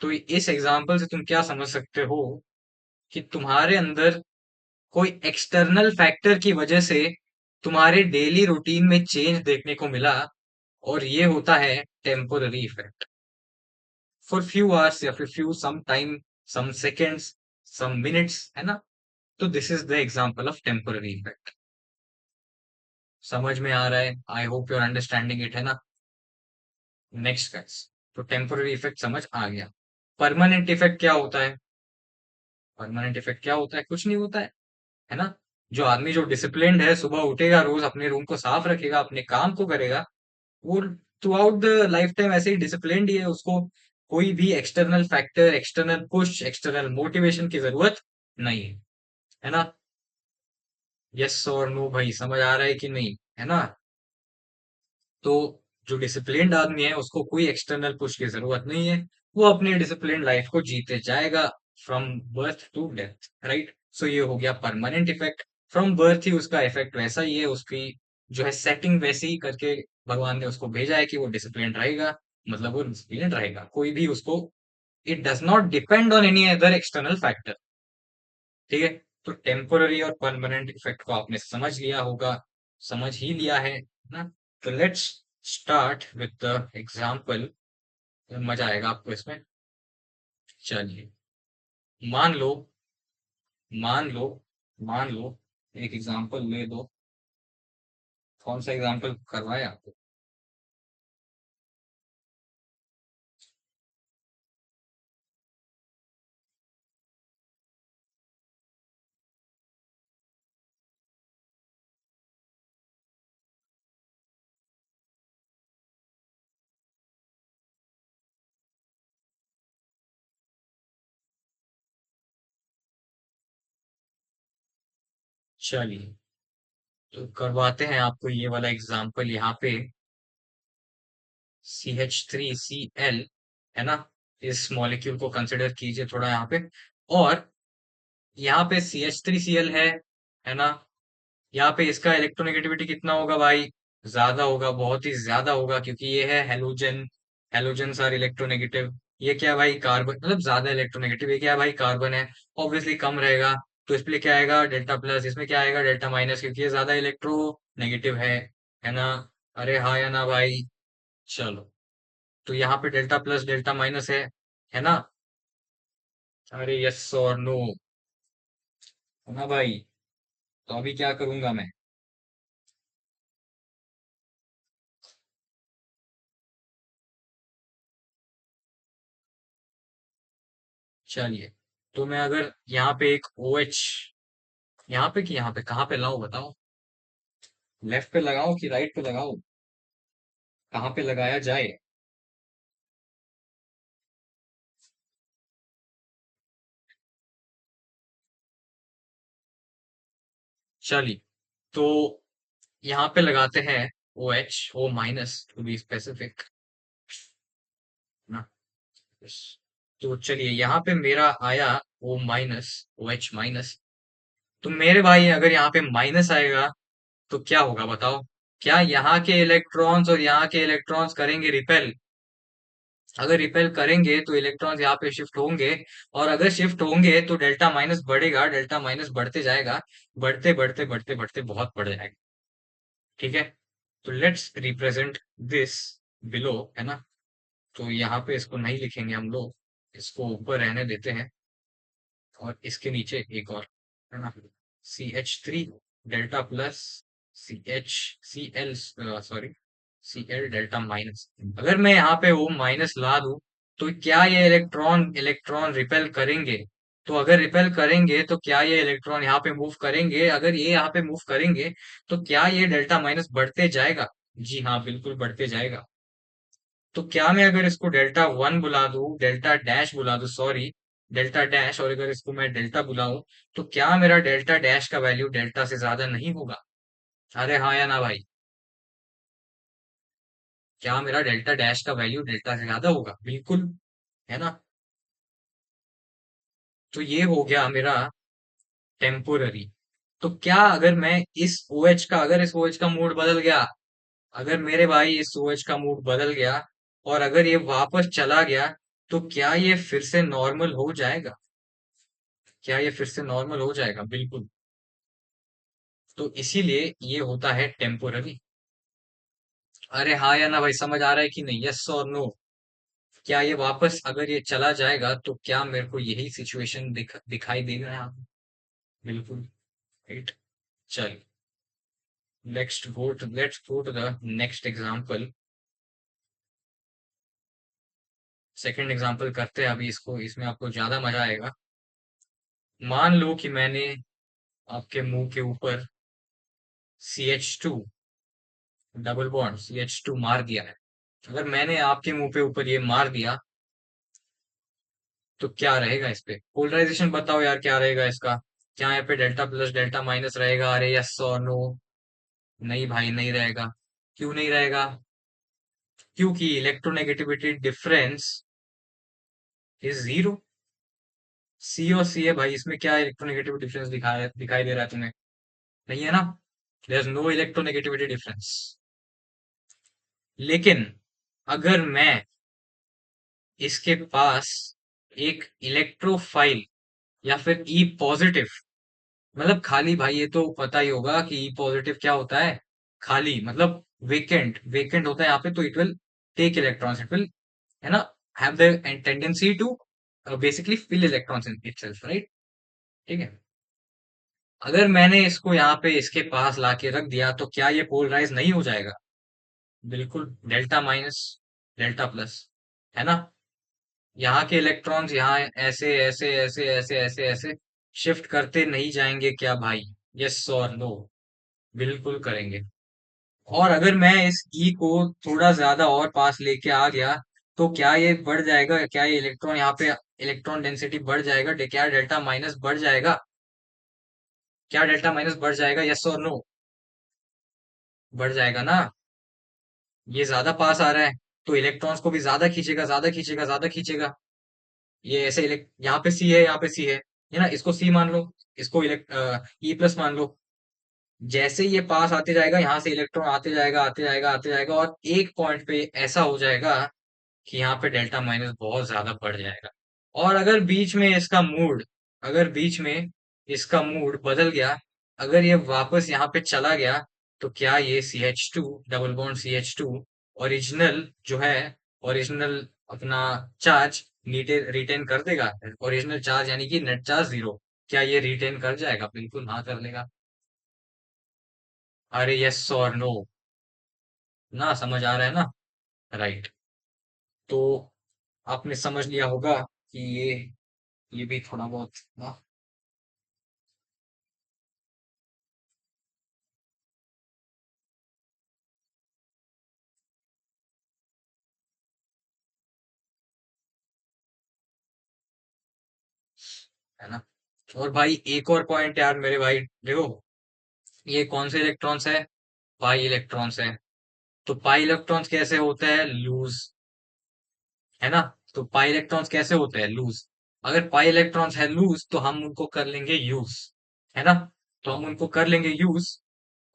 तो इस एग्जाम्पल से तुम क्या समझ सकते हो कि तुम्हारे अंदर कोई एक्सटर्नल फैक्टर की वजह से तुम्हारे डेली रूटीन में चेंज देखने को मिला, और ये होता है temporary effect, for few hours या फिर few some time, some seconds, some minutes, है ना? तो this is the example of temporary effect. समझ में आ रहा है? I hope you are understanding it, है ना? नेक्स्ट गाइस, तो टेम्पोररी इफेक्ट समझ आ गया। परमानेंट इफेक्ट क्या होता है? परमानेंट इफेक्ट क्या होता है? कुछ नहीं होता है ना? जो आदमी जो डिसिप्लिन्ड है, सुबह उठेगा, रोज अपने रूम को साफ रखेगा, अपने काम को करेगा, वो through out the life time ऐसे ही डिसिप्लिन्ड ही है। उसको कोई भी external factor, external push, external motivation की जरूरत नहीं है ना? यस और नो भाई, समझ आ रहा है कि नहीं, है ना? तो जो डिसिप्लिन्ड आदमी है, उसको कोई एक्सटर्नल पुश की जरूरत नहीं है, वो अपनी डिसिप्लिन लाइफ को जीते जाएगा, from birth to death, right? So ये हो गया परमानेंट इफेक्ट। फ्रॉम बर्थ ही उसका इफेक्ट वैसा ही है, उसकी जो है सेटिंग वैसी ही करके भगवान ने उसको भेजा है कि वो डिसिप्लिन रहेगा, मतलब वो डिसिप्लिन रहेगा, कोई भी उसको, it does not depend on any other external factor. ठीक है? तो टेम्पोररी और परमानेंट इफेक्ट को आपने समझ लिया होगा, समझ ही लिया है ना? तो let's start with the example, मजा आएगा आपको इसमें। चलिए, मान लो, मान लो, मान लो, एक एग्जांपल ले दो। कौन सा एग्जांपल करवाए आपको? चलिए, तो करवाते हैं आपको ये वाला एग्जांपल यहाँ पे। CH3Cl, है ना? इस मॉलिक्यूल को कंसिडर कीजिए थोड़ा यहाँ पे, और यहाँ पे CH3Cl है ना? यहाँ पे इसका इलेक्ट्रोनेगेटिविटी कितना होगा भाई? ज्यादा होगा, बहुत ही ज्यादा होगा, क्योंकि ये है हेलोजन। Halogen are electronegative. ये क्या है भाई? कार्बन, मतलब ज्यादा इलेक्ट्रोनेगेटिव। ये क्या है भाई? कार्बन है। ऑब्वियसली कम रहेगा, तो इस पे क्या आएगा? Delta plus. इसमें क्या आएगा? डेल्टा माइनस, क्योंकि ये ज्यादा इलेक्ट्रोनेगेटिव है ना? अरे हाँ या ना भाई? चलो, तो यहाँ पे डेल्टा प्लस डेल्टा माइनस है ना? अरे यस और नो, है ना भाई? तो अभी क्या करूंगा मैं? चलिए, तो मैं अगर यहाँ पे एक OH, यहाँ पे कि यहाँ पे, कहाँ पे लाऊं बताओ? लेफ्ट पे लगाऊं कि राइट पे लगाऊं? कहाँ पे लगाया जाए? चलिए, तो यहाँ पे लगाते हैं O minus, to be specific ना। Yes। तो चलिए, यहाँ पे मेरा आया O माइनस, OH माइनस। तो मेरे भाई, अगर यहाँ पे माइनस आएगा तो क्या होगा बताओ? क्या यहाँ के इलेक्ट्रॉन्स और यहाँ के इलेक्ट्रॉन्स करेंगे रिपेल? अगर रिपेल करेंगे तो इलेक्ट्रॉन्स यहाँ पे शिफ्ट होंगे, और अगर शिफ्ट होंगे तो डेल्टा माइनस बढ़ेगा, डेल्टा माइनस बढ़ते जाएगा, बढ़ते बढ़ते बढ़ते बढ़ते बहुत बढ़ जाएगा। ठीक है, तो लेट्स रिप्रेजेंट दिस बिलो, है ना। तो यहाँ पे इसको नहीं लिखेंगे हम लोग, इसको ऊपर रहने देते हैं, और इसके नीचे एक और, है ना, CH3 delta plus CH Cl, sorry, Cl delta minus. अगर मैं यहाँ पे वो माइनस ला दूं, तो क्या ये इलेक्ट्रॉन इलेक्ट्रॉन रिपेल करेंगे? तो अगर रिपेल करेंगे तो क्या ये इलेक्ट्रॉन यहाँ पे मूव करेंगे? अगर ये यहाँ पे मूव करेंगे तो क्या ये डेल्टा माइनस बढ़ते जाएगा? जी हाँ, बिल्कुल बढ़ते जाएगा। तो क्या मैं अगर इसको डेल्टा वन बुला दूं, डेल्टा डैश बुला दूं, सॉरी, डेल्टा डैश, और अगर इसको मैं डेल्टा बुलाऊं, तो क्या मेरा डेल्टा डैश का वैल्यू डेल्टा से ज्यादा नहीं होगा? अरे हाँ या ना भाई? क्या मेरा डेल्टा डैश का वैल्यू डेल्टा से ज्यादा होगा? बिल्कुल, है ना। तो ये हो गया मेरा टेम्पोररी। तो क्या अगर मैं इस OH का, अगर इस OH का मूड बदल गया, अगर मेरे भाई इस OH का मूड बदल गया, और अगर ये वापस चला गया, तो क्या ये फिर से नॉर्मल हो जाएगा? क्या ये फिर से नॉर्मल हो जाएगा? बिल्कुल। तो इसीलिए ये होता है टेम्पोररी। अरे हाँ या ना भाई, समझ आ रहा है कि नहीं? यस और नो? क्या ये वापस अगर ये चला जाएगा तो क्या मेरे को यही सिचुएशन दिखाई देगा यहाँ पे? बिल्कुल, राइट। चल, let's go to the next example. Second example करते हैं अभी इसको, इसमें आपको ज्यादा मजा आएगा। मान लो कि मैंने आपके मुंह के ऊपर CH2 डबल बॉन्ड CH2 मार दिया है। अगर मैंने आपके मुंह पे ऊपर ये मार दिया, तो क्या रहेगा इस पे? पोलराइजेशन बताओ यार, क्या रहेगा इसका? क्या यहाँ पे डेल्टा प्लस डेल्टा माइनस रहेगा? अरे यस और नो? नहीं भाई, नहीं रहेगा। क्यों नहीं रहेगा? क्योंकि इलेक्ट्रोनेगेटिविटी डिफरेंस इज जीरो। सी और सी है भाई, इसमें क्या इलेक्ट्रोनेगेटिविटी डिफरेंस दिखाई दे रहा है तुम्हें? नहीं है ना। There is no electronegativity difference. लेकिन अगर मैं इसके पास एक इलेक्ट्रोफाइल या फिर ई पॉजिटिव, मतलब खाली, भाई ये तो पता ही होगा कि ई पॉजिटिव क्या होता है। खाली मतलब वेकेंट, वेकेंट होता है यहाँ पे, तो it will take electrons, it will, है ना, have the tendency to basically fill electrons in itself, right. ठीक है, अगर मैंने इसको यहाँ पे इसके पास लाके रख दिया, तो क्या ये पोलराइज नहीं हो जाएगा? बिल्कुल, डेल्टा माइनस डेल्टा प्लस, है ना। यहाँ के इलेक्ट्रॉन्स यहाँ ऐसे ऐसे ऐसे ऐसे ऐसे ऐसे शिफ्ट करते नहीं जाएंगे क्या भाई? यस और नो? बिल्कुल करेंगे। और अगर मैं इस ई को थोड़ा ज्यादा और पास लेके आ गया, तो क्या ये बढ़ जाएगा? क्या ये इलेक्ट्रॉन यहाँ पे इलेक्ट्रॉन डेंसिटी बढ़ जाएगा? क्या डेल्टा माइनस बढ़ जाएगा? क्या डेल्टा माइनस बढ़ जाएगा? यस और नो? बढ़ जाएगा ना। ये ज्यादा पास आ रहा है, तो इलेक्ट्रॉन्स को भी ज्यादा खींचेगा, ज्यादा खींचेगा, ज्यादा खींचेगा। ये ऐसे यहाँ पे सी है, यहाँ पे सी है ना, इसको सी मान लो, इसको ई प्लस मान लो। जैसे ही ये पास आते जाएगा, यहाँ से इलेक्ट्रॉन आते जाएगा, आते जाएगा, आते जाएगा, और एक पॉइंट पे ऐसा हो जाएगा कि यहाँ पे डेल्टा माइनस बहुत ज्यादा बढ़ जाएगा। और अगर बीच में इसका मूड, अगर बीच में इसका मूड बदल गया, अगर ये वापस यहाँ पे चला गया, तो क्या ये CH2 double bond CH2 original जो है, ओरिजिनल अपना चार्ज रिटेन कर देगा? ओरिजिनल चार्ज यानी कि नेट चार्ज जीरो, क्या ये रिटेन कर जाएगा? बिल्कुल हाँ, कर लेगा। अरे यस और नो? ना, समझ आ रहा है ना? राइट। तो आपने समझ लिया होगा कि ये भी थोड़ा बहुत ना, है ना। और भाई एक और पॉइंट यार मेरे भाई, देखो, ये कौन से इलेक्ट्रॉन्स है? पाई इलेक्ट्रॉन्स है। तो पाई इलेक्ट्रॉन्स कैसे होते हैं? लूज, है ना। तो पाई इलेक्ट्रॉन्स कैसे होते हैं? लूज। अगर पाई इलेक्ट्रॉन्स है लूज, तो हम उनको कर लेंगे यूज, है ना। तो हम उनको कर लेंगे यूज,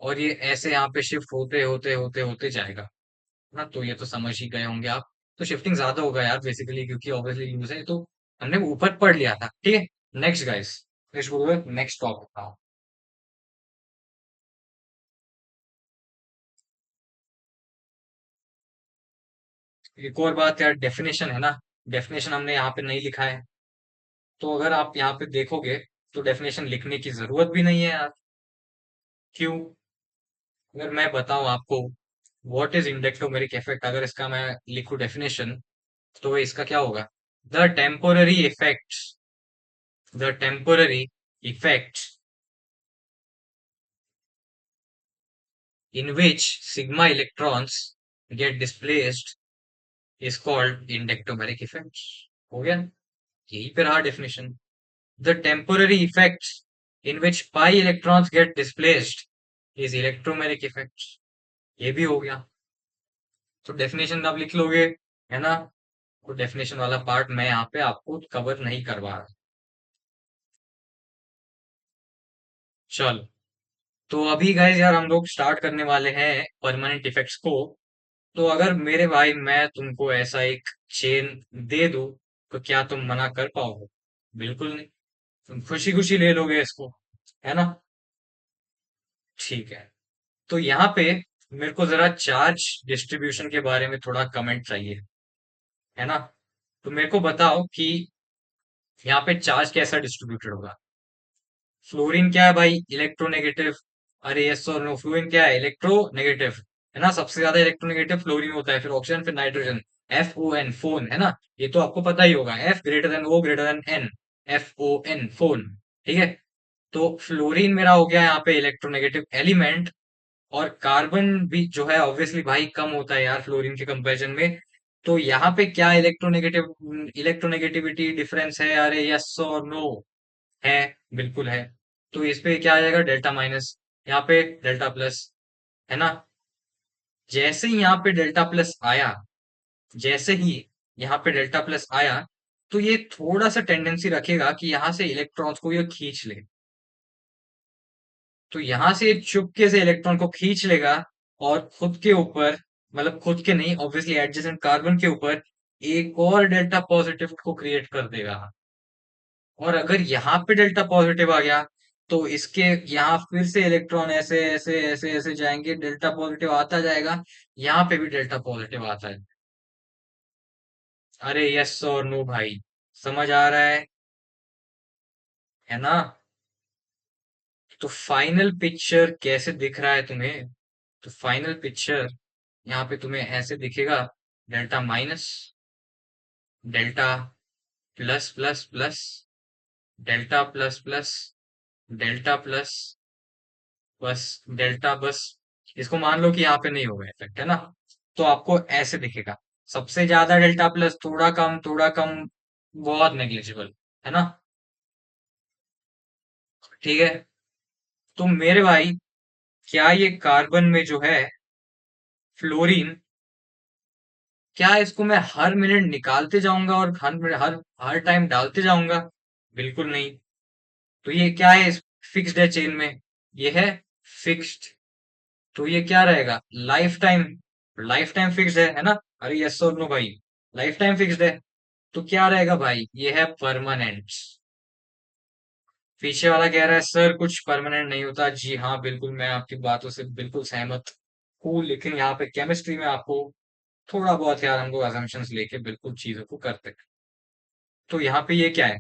और ये ऐसे यहाँ पे शिफ्ट होते होते होते होते जाएगा, ना। तो ये तो समझ ही गए होंगे आप। तो शिफ्टिंग ज्यादा होगा यार बेसिकली, क्योंकि ऑब्वियसली यूज है, तो हमने ऊपर पढ़ लिया था। ठीक है, नेक्स्ट गाइस, नेक्स्ट टॉपिक। एक और बात यार, डेफिनेशन है ना, डेफिनेशन हमने यहाँ पे नहीं लिखा है। तो अगर आप यहाँ पे देखोगे तो डेफिनेशन लिखने की जरूरत भी नहीं है यार। क्यों? अगर मैं बताऊं आपको व्हाट इज इंडेक्टोमेरिक इफेक्ट, अगर इसका मैं लिखूं डेफिनेशन, तो इसका क्या होगा? The temporary effect, the temporary effect in which sigma electrons get displaced is called indectomeric effect। हो गया, यही पे रहा definition. The temporary effect in which pi electrons get displaced is electromeric effect। ये भी हो गया। तो डेफिनेशन आप लिख लोगे, है ना? तो डेफिनेशन वाला पार्ट मैं यहाँ पे आपको कवर नहीं करवा रहा। चलो, तो अभी गाइस यार हम लोग स्टार्ट करने वाले हैं परमानेंट इफेक्ट्स को। तो अगर मेरे भाई मैं तुमको ऐसा एक चेन दे दूं, तो क्या तुम मना कर पाओगे? बिल्कुल नहीं, तुम खुशी खुशी ले लोगे इसको, है ना? ठीक है, तो यहाँ पे मेरे को जरा चार्ज डिस्ट्रीब्यूशन के बारे में थोड़ा कमेंट चाहिए, है ना? तो मेरे को बताओ कि यहाँ पे चार्ज कैसा डिस्ट्रीब्यूटेड होगा। फ्लोरीन क्या है भाई? इलेक्ट्रोनेगेटिव। अरे यस और नो, फ्लोरीन क्या है? इलेक्ट्रोनेगेटिव, है ना? सबसे ज्यादा इलेक्ट्रोनेगेटिव फ्लोरीन होता है, फिर ऑक्सीजन, फिर nitrogen. F O N, phone, है ना? ये तो आपको पता ही होगा, F greater than O greater than N, F O N, phone. ठीक है, तो फ्लोरीन मेरा हो गया यहाँ पे इलेक्ट्रोनेगेटिव एलिमेंट। और कार्बन भी जो है ऑब्वियसली भाई कम होता है यार फ्लोरीन के कंपैरिजन में। तो यहाँ पे क्या इलेक्ट्रोनेगेटिविटी डिफरेंस है? अरे यस और नो, है, बिल्कुल है। तो इस पे क्या आ जाएगा? डेल्टा माइनस, यहाँ पे डेल्टा प्लस, है ना? जैसे ही यहाँ पे डेल्टा प्लस आया, जैसे ही यहाँ पे डेल्टा प्लस आया, तो ये थोड़ा सा टेंडेंसी रखेगा कि यहाँ से इलेक्ट्रॉन्स को ये खींच ले। तो यहाँ से ये चुपके से इलेक्ट्रॉन को खींच लेगा, और खुद के ऊपर, मतलब खुद के नहीं, ऑब्वियसली एडजेसेंट कार्बन के ऊपर एक और डेल्टा पॉजिटिव को क्रिएट कर देगा। और अगर यहाँ पे डेल्टा पॉजिटिव आ गया, तो इसके यहाँ फिर से इलेक्ट्रॉन ऐसे ऐसे ऐसे ऐसे जाएंगे, डेल्टा पॉजिटिव आता जाएगा, यहाँ पे भी डेल्टा पॉजिटिव आता है। अरे यस और नो भाई, समझ आ रहा है ना? तो फाइनल पिक्चर कैसे दिख रहा है तुम्हें? तो फाइनल पिक्चर यहाँ पे तुम्हें ऐसे दिखेगा, delta minus, delta plus plus plus, delta plus plus, delta plus, बस डेल्टा, बस। इसको मान लो कि यहाँ पे नहीं होगा इफेक्ट, है ना? तो आपको ऐसे दिखेगा, सबसे ज्यादा डेल्टा प्लस, थोड़ा कम, थोड़ा कम, बहुत नेग्लिजिबल, है ना? ठीक है, तो मेरे भाई, क्या ये कार्बन में जो है फ्लोरीन, क्या इसको मैं हर मिनट निकालते जाऊंगा और हर हर टाइम डालते जाऊंगा? बिल्कुल नहीं। तो ये क्या है? फिक्स्ड है चेन में, ये है फिक्स्ड। तो ये क्या रहेगा? Life time, life time fixed है ना? अरे यस और नो भाई, लाइफ टाइम फिक्स्ड है। तो क्या रहेगा भाई? ये है परमानेंट। पीछे वाला कह रहा है सर कुछ परमानेंट नहीं होता। जी हाँ, बिल्कुल, मैं आपकी बातों से बिल्कुल सहमत हूँ, लेकिन यहाँ पे केमिस्ट्री में आपको थोड़ा बहुत यार हम लोग assumptions लेके बिल्कुल चीजों को करते हैं। तो यहाँ पे ये क्या है?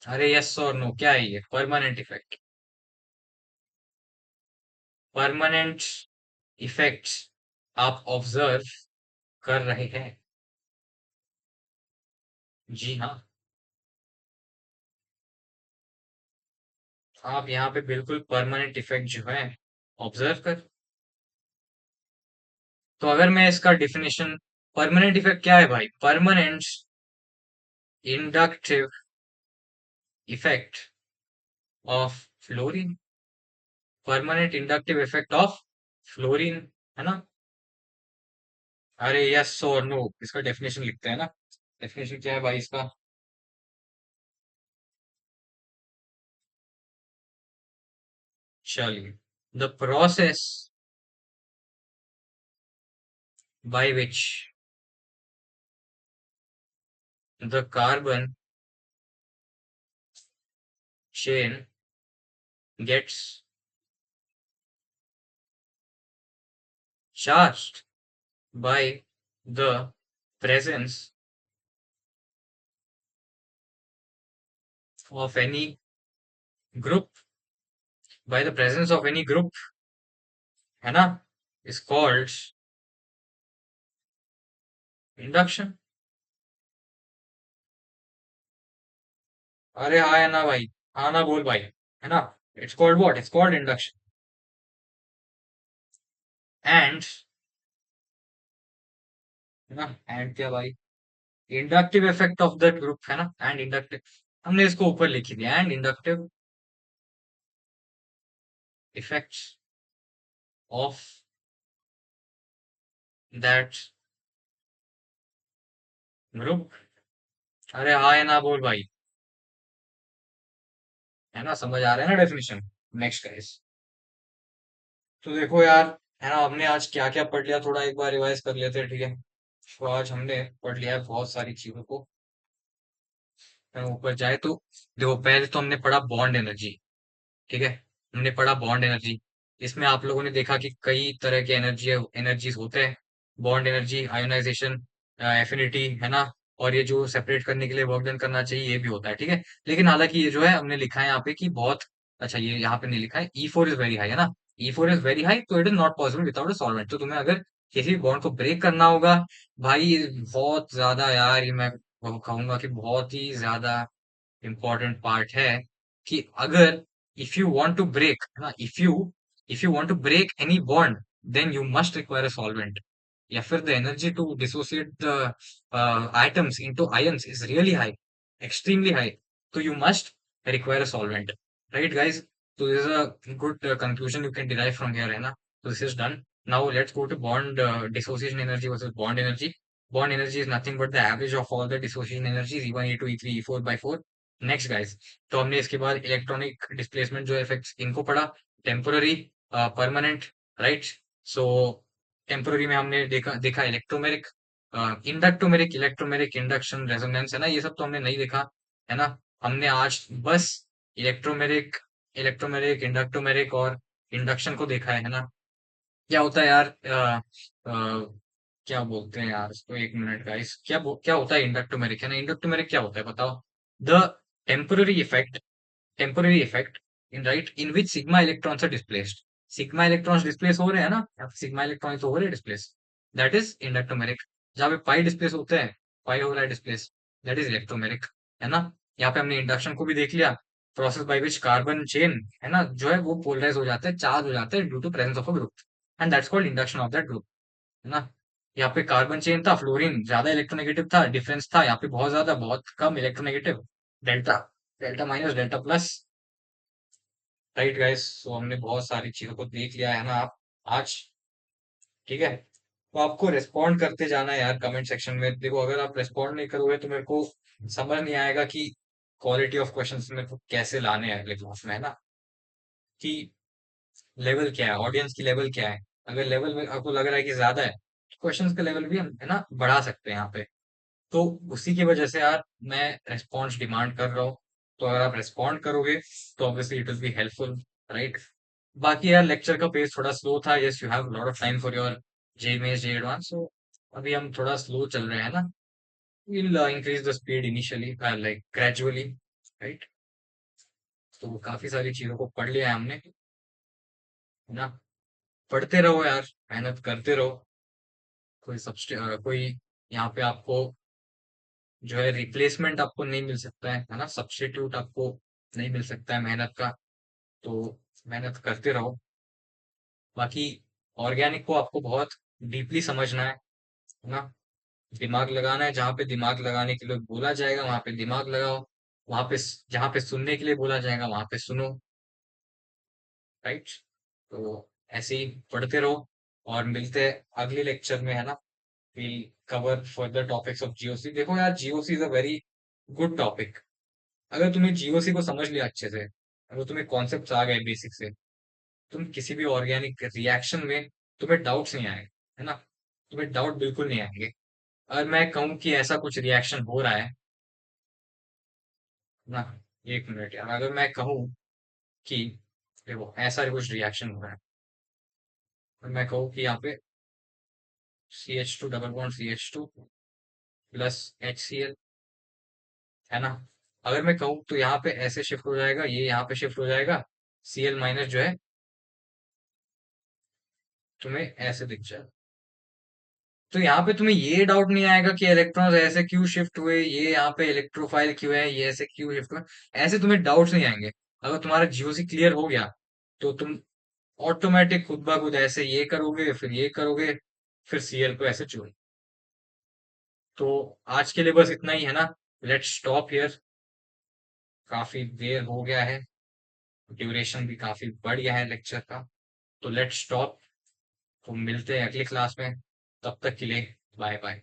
अरे यस और नो, क्या है ये? परमानेंट इफेक्ट, परमानेंट इफेक्ट्स आप ऑब्जर्व कर रहे हैं। जी हाँ, आप यहाँ पे बिल्कुल परमानेंट इफेक्ट जो है ऑब्जर्व कर। तो अगर मैं इसका डिफिनेशन, परमानेंट इफेक्ट क्या है भाई? Permanent inductive effect of fluorine, permanent inductive effect of fluorine, है ना? अरे यस और नो, इसका डेफिनेशन लिखते हैं ना। डेफिनेशन क्या है भाई इसका? चलिए, the process by which the carbon chain gets charged by the presence of any group, by the presence of any group, है ना, is called induction. अरे हाँ है ना भाई, हाँ ना बोल भाई, है ना, it's called what? It's called induction. And है ना, and क्या भाई, inductive effect of that group, है ना, एंड इंडक्टिव, हमने इसको ऊपर लिख ही दिया, and inductive effects of that group. अरे हाँ है ना बोल भाई, है ना, समझ आ रहा है ना डेफिनेशन. नेक्स्ट गाइस, तो देखो यार, है ना, हमने आज क्या क्या पढ़ लिया, थोड़ा एक बार रिवाइज कर लेते हैं, ठीक है. तो आज हमने पढ़ लिया है बहुत सारी चीजों को. ऊपर जाए तो देखो, पहले तो हमने पढ़ा बॉन्ड एनर्जी, ठीक है. हमने पढ़ा बॉन्ड एनर्जी. इसमें आप लोगों ने देखा कि कई तरह के एनर्जीज होते हैं. बॉन्ड एनर्जी, आयोनाइजेशन, एफिनिटी, है ना, और ये जो सेपरेट करने के लिए वर्क डन करना चाहिए, ये भी होता है, ठीक है. लेकिन हालांकि ये जो है हमने लिखा है यहाँ पे कि बहुत, अच्छा ये यहाँ पे नहीं लिखा है, E4 इज वेरी हाई, है ना. E4 इज वेरी हाई, तो it is not possible without a solvent. तो तुम्हें अगर किसी भी बॉन्ड को ब्रेक करना होगा, भाई बहुत ज्यादा यार, ये मैं कहूंगा कि बहुत ही ज्यादा इम्पोर्टेंट पार्ट है, कि अगर if you want to break, ना, if you want to break any bond, then you must require a solvent. या फिर the energy to dissociate the atoms into ions is really high, extremely high. So you must require a solvent, right guys? So this is a good conclusion you can derive from here, है ना. So this is done. Now let's go to bond dissociation energy versus bond energy. Bond energy is nothing but the average of all the dissociation energies, E1, E2, E3, E4 by 4. Next guys, तो हमने इसके बाद electronic displacement जो effects इनको पढ़ा, temporary, permanent, right. सो temporary में हमने देखा देखा electromeric, inductomeric, electromeric, induction, resonance, है ना, ये सब तो हमने नहीं देखा, है ना. हमने आज बस इलेक्ट्रोमेरिक, इंडक्टोमेरिक और इंडक्शन को देखा है ना. क्या होता है यार, क्या बोलते हैं यार इसको, एक मिनट गाइस, क्या होता है इंडक्टोमेरिक, है ना, इंडक्टोमेरिक क्या होता है बताओ. The temporary effect, in right in which sigma electrons are displaced. Sigma electrons displace हो रहे हैं ना, sigma electrons तो हो रहे हैं displace, that is इंडक्टोमेरिक. जहाँ पे पाई डिस्प्लेस होते हैं, पाई हो रहा है डिस्प्लेस, that is इलेक्ट्रोमेरिक, है ना. यहाँ पे हमने इंडक्शन को भी देख लिया, process by which carbon chain, है ना, जो है वो पोलराइज हो जाता है, चार्ज हो जाता है due to presence of a group, and that's called induction of that group, है ना. यहाँ पे कार्बन चेन था, फ्लोरीन ज्यादा इलेक्ट्रोनेगेटिव था, डिफरेंस था यहाँ पे बहुत ज्यादा, बहुत कम electronegative, delta, delta minus, delta plus, right guys. तो हमने बहुत सारी चीजों को देख लिया है ना आप आज, ठीक है. तो आपको रिस्पॉन्ड करते जाना है यार कमेंट सेक्शन में. देखो अगर आप रिस्पॉन्ड नहीं करोगे तो मेरे को समझ नहीं आएगा कि क्वालिटी ऑफ क्वेश्चंस मेरे को कैसे लाने हैं अगले क्लास में, है ना, कि लेवल क्या है, ऑडियंस की लेवल क्या है. अगर लेवल में आपको लग रहा है कि ज्यादा है, तो क्वेश्चंस का लेवल भी हम, है ना, बढ़ा सकते हैं यहाँ पे. तो उसी की वजह से यार मैं रिस्पॉन्स डिमांड कर रहा हूँ. तो अगर आप रिस्पॉन्ड करोगे तो obviously it will be helpful, right. बाकी यार लेक्चर का पेस थोड़ा स्लो था. Yes, you have lot of time for your JEE mains, JEE advance. So अभी हम थोड़ा स्लो चल रहे हैं ना. Will increase the speed initially, like gradually, right. तो काफी सारी चीजों को पढ़ लिया है हमने, है ना. पढ़ते रहो यार, मेहनत करते रहो. कोई यहाँ पे आपको जो है रिप्लेसमेंट आपको नहीं मिल सकता है ना, सब्स्टिट्यूट आपको नहीं मिल सकता है मेहनत का. तो मेहनत करते रहो. बाकी ऑर्गेनिक को आपको बहुत डीपली समझना है ना. दिमाग लगाना है, जहाँ पे दिमाग लगाने के लिए बोला जाएगा वहां पे दिमाग लगाओ. वहां पे जहाँ पे सुनने के लिए बोला जाएगा वहां पे सुनो, राइट. तो ऐसे ही पढ़ते रहो, और मिलते हैं अगले लेक्चर में, है ना. we'll cover further topics of GOC. देखो यार, GOC is a very good topic. अगर तुमने GOC को समझ लिया अच्छे से, अगर तुम्हें कॉन्सेप्ट आ गए बेसिक से, तुम किसी भी ऑर्गेनिक रिएक्शन में तुम्हें डाउट्स नहीं आएंगे, है ना. तुम्हें डाउट बिल्कुल नहीं आएंगे. अगर मैं कहूँ कि ऐसा कुछ रिएक्शन हो रहा है, ना, एक मिनट यार, अगर मैं कहूँ कि देखो ऐसा कुछ रिएक्शन हो रहा है, और मैं कहूँ कि यहाँ पे CH2 double bond CH2 plus HCl, है ना? अगर मैं कहूँ तो यहाँ पे ऐसे शिफ्ट हो जाएगा, ये यहाँ पे शिफ्ट हो जाएगा, Cl माइनस जो है तुम्हें ऐसे दिख जाएगा। तो यहाँ पे तुम्हें ये डाउट नहीं आएगा कि इलेक्ट्रॉन्स ऐसे क्यों शिफ्ट हुए, ये यहाँ पे इलेक्ट्रोफाइल क्यों है, ये ऐसे क्यों शिफ्ट हुए, ऐसे तुम्हें डाउट्स नहीं आएंगे। अगर तुम्हारा जीओसी क्लियर हो गया तो तुम ऑटोमेटिक खुद ब खुद ऐसे ये करोगे, फिर ये करोगे, फिर सीएल को ऐसे चुनो। तो आज के लिए बस इतना ही है ना। लेट्स स्टॉप हियर, काफी देर हो गया है, ड्यूरेशन भी काफी बढ़ गया है लेक्चर का। तो लेट्स स्टॉप, तो मिलते हैं अगली क्लास में, तब तक के लिए बाय बाय।